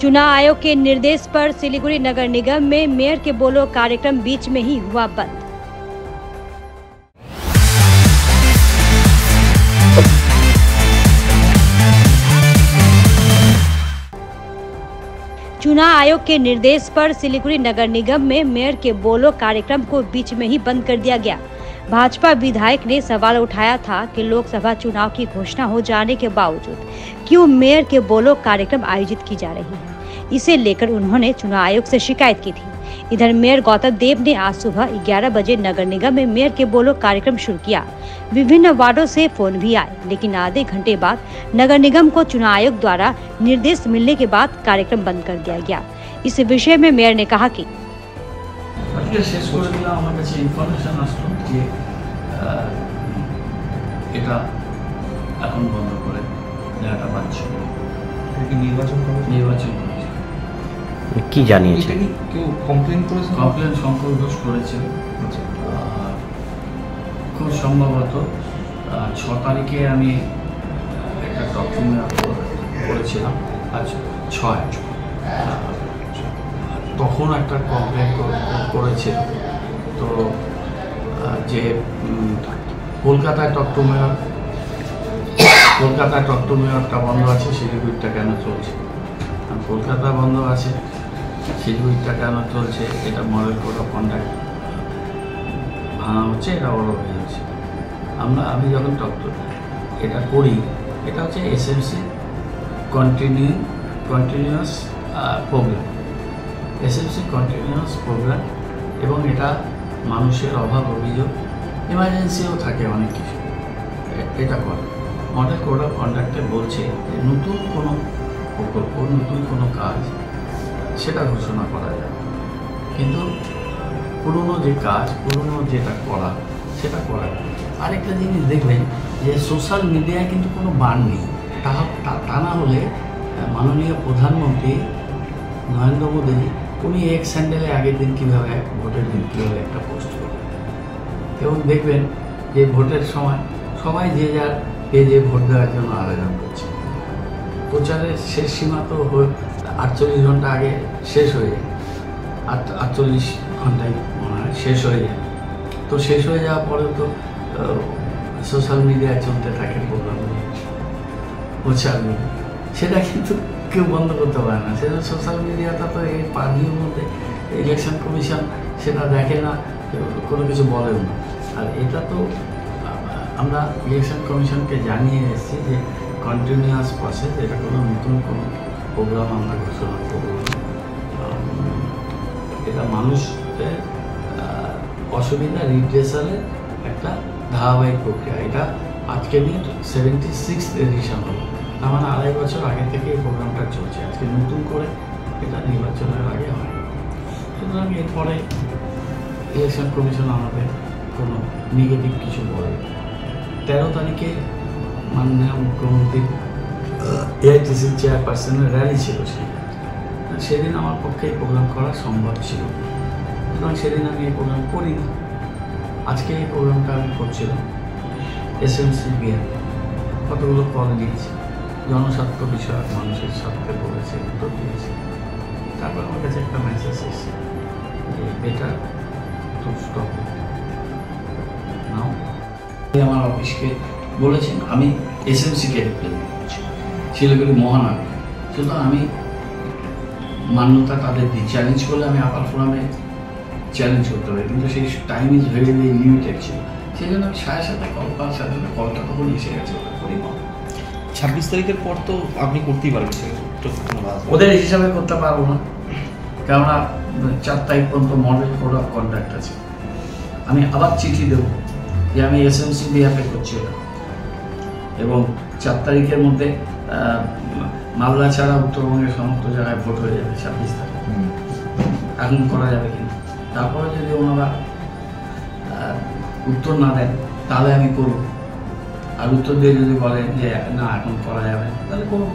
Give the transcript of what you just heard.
चुनाव आयोग के निर्देश पर सिलीगुड़ी नगर निगम में मेयर के बोलो कार्यक्रम बीच में ही हुआ बंद। चुनाव आयोग के निर्देश पर सिलीगुड़ी नगर निगम में मेयर के बोलो कार्यक्रम को बीच में ही बंद कर दिया गया। भाजपा विधायक ने सवाल उठाया था कि लोकसभा चुनाव की घोषणा हो जाने के बावजूद क्यों मेयर के बोलो कार्यक्रम आयोजित की जा रही है। इसे लेकर उन्होंने चुनाव आयोग से शिकायत की थी। इधर मेयर गौतम देव ने आज सुबह 11 बजे नगर निगम में मेयर के बोलो कार्यक्रम शुरू किया। विभिन्न वार्डों से फोन भी आए, लेकिन आधे घंटे बाद नगर निगम को चुनाव आयोग द्वारा निर्देश मिलने के बाद कार्यक्रम बंद कर दिया गया। इस विषय में मेयर ने कहा कि কি জানিয়েছে কেউ কমপ্লেন করেছে? কমপ্লেন শঙ্কর ঘোষ করেছে। খুব সম্ভবত 6 তারিখে আমি একটা ডকুমেন্ট করেছিলাম। আচ্ছা 6 তখন একটা কমপ্লেন করেছিল। তো যে কলকাতায় টকটু মেয়রটা বন্ধ আছে, শিলিগুড়িটা কেন চলছে? কলকাতা বন্ধ আছে, শিলিগুড়িটা কেন চলছে? এটা মডেল কোড অফ কন্ডাক্ট ভাঙা হচ্ছে, এটা বড় হয়ে যাচ্ছে। আমি যখন এটা করি, এটা হচ্ছে SMC continuous programme, SMC continuous programme, এবং এটা মানুষের অভাব অভিযোগ, ইমার্জেন্সিও থাকে অনেক কিছু। এটা করে মডেল কোড অফ কন্ডাক্টে বলছে যে নতুন কোনো প্রকল্প, নতুন কোনো কাজ সেটা ঘোষণা করা যায়, কিন্তু পুরনো যে কাজ, পুরনো যেটা করা সেটা করা যায়। আরেকটা জিনিস দেখবেন যে সোশ্যাল মিডিয়ায় কিন্তু কোনো বান নেই। তা না হলে মাননীয় প্রধানমন্ত্রী নরেন্দ্র মোদী উনি এক্স হ্যান্ডেলে আগের দিন কীভাবে ভোটের দিন কীভাবে একটা পোস্ট করবেন, এবং দেখবেন যে ভোটের সময় সবাই যে যার পেজে ভোট দেওয়ার জন্য আবেদন করছে। প্রচারের শেষ সীমা তো 48 ঘন্টা আগে শেষ হয়ে যায়, 48 ঘন্টায় মনে হয় শেষ হয়ে যায়। তো শেষ হয়ে যাওয়ার পরে তো সোশ্যাল মিডিয়ায় চলতে থাকে প্রোগ্রামগুলো, প্রচারগুলো, সেটা কিন্তু কেউ বন্ধ করতে পারে না। সেটা সোশ্যাল মিডিয়াটা তো এই পার্টির মধ্যে ইলেকশন কমিশন সেটা দেখে না, কোনো কিছু বলেও না। আর এটা তো আমরা ইলেকশন কমিশনকে জানিয়ে এসেছি যে কন্টিনিউয়াস প্রসেস, এটা কোনো নতুন কোনো প্রোগ্রাম আমরা ঘোষণা করব না। এটা মানুষের অসুবিধা রিড্রেসালের একটা ধারাবাহিক প্রক্রিয়া। এটা আজকে নিয়ে 76th এডিশন হলো, তার মানে 2.5 বছর আগে থেকে এই প্রোগ্রামটা চলছে। আজকে নতুন করে এটা নির্বাচনের আগে হয়। সুতরাং এরপরে ইলেকশন কমিশন আমাদের কোনো নেগেটিভ কিছু বলে। 13 তারিখে মাননীয় মুখ্যমন্ত্রী এআইটিসি চেয়ারপারসনের র্যালি ছিল, সেদিন আমার পক্ষে এই প্রোগ্রাম করা সম্ভব ছিল, সুতরাং সেদিন আমি এই প্রোগ্রাম করিনি। আজকে এই প্রোগ্রামটা আমি করছিলাম এসএমসি বিএন, কতগুলো কল দিয়েছি, জনস্বার্থ বিষয়ক মানুষের স্বার্থে বলেছে, উত্তর দিয়েছে। তারপর আমার কাছে একটা মেসেজ এসেছে যে বেটার টু স্টপ নাও। আমার অফিসকে বলেছেন আমি এসএমসিকে রিপ্রেজেন্ট করছি, শিলিগুড়ি মহানগর, সুতরাং আমি মান্যতা তাদের দিই। চ্যালেঞ্জ করলে আমি আপার ফোরামে চ্যালেঞ্জ করতে পারি, কিন্তু সেই time is very very limited ছিল। সেই জন্য আমি সাথে কলটা তখন এসে গেছে, ওটা করি না। 26 তারিখের পর তো আপনি করতেই পারবেন, ওদের হিসাবে করতে পারবো না, কেননা 4 তারিখ পর্যন্ত মডেল কোড অফ কন্ডাক্ট আছে। আমি আবার চিঠি দেবো যে আমি এসএমসি বিএফে করছি ওটা, এবং 4 তারিখের মধ্যে মালদা ছাড়া উত্তরবঙ্গের সমস্ত জায়গায় ভোট হয়ে যাবে 26 তারিখ। এখন করা যাবে কিন্তু তারপরে যদি ওনারা উত্তর না দেন তাহলে আমি করব, আর উত্তর দিয়ে যদি বলেন যে না এখন করা যাবে তাহলে করবো।